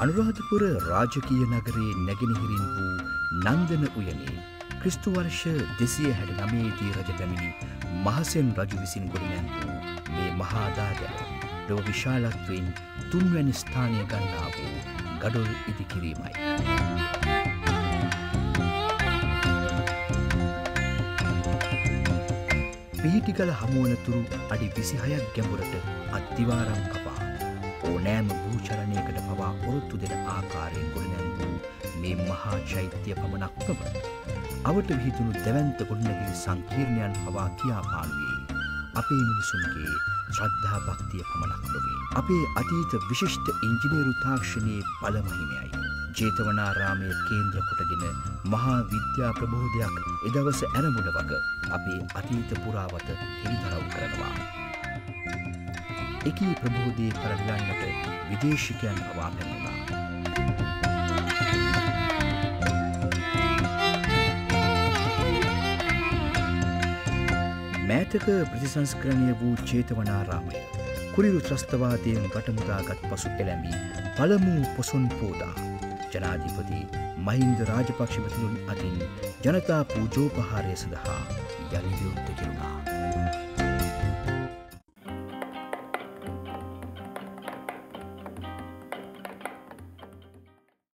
අනුරාධපුර රාජකීය නගරයේ නැගෙනහිරින් වූ නන්දන උයනේ ක්‍රිස්තු වර්ෂ 269 දී රජ පැමිණි මහසෙන් රජු විසින් ගොඩනැංවූ මේ මහා දාගැල ලොව විශාලත්වයෙන් තුන්වැනි ස්ථානය ගන්නා වූ ගඩොල් ඉදිකිරීමයි. පිහිටිගල හමුවනතුරු අඩි 26ක් ගැඹුරට අත්තිවාරම් කපා ඕනෑම භූචලනයකට පවා ඔරොත්තු දෙන ආකාරයෙන් ගොඩනැංවූ මේ මහා චෛත්‍ය පමණක් නොව අවට විහිදුණු දැවැන්ත ගොඩනැගිලි සංකීර්ණයන් පවා කියාපානුයේ අපේ මිනිසුන්ගේ ශ්‍රද්ධා භක්තිය පමණක් නොවේ. අපේ අතීත විශිෂ්ට ඉංජිනේරු තාක්ෂණයේ බලමහිමයයි. ජේතවනාරාමයේ කේන්ද්‍ර කොටගෙන මහා විද්‍යා ප්‍රබෝධයක් එදවස ඇරඹුණ වග අපේ අතීත පුරාවත හෙළිදරව් කරනවා. එකී ප්‍රබෝධයේ පරිලන්නට විදේශිකයන් පවා පැමිණුණා. මෑතක ප්‍රතිසංස්කරණය වූ ජේතවනාරාමය කුරිරු ත්‍රස්තවාදයෙන් රටමුදාගත් පසු එළැඹි පළමු පොසොන් පෝදා ජනාධිපති මහින්ද රාජපක්ෂ මැතිතුමන් අතින් ජනතා පූජෝපහාරය සඳහා යළි විවෘත කෙරුණා.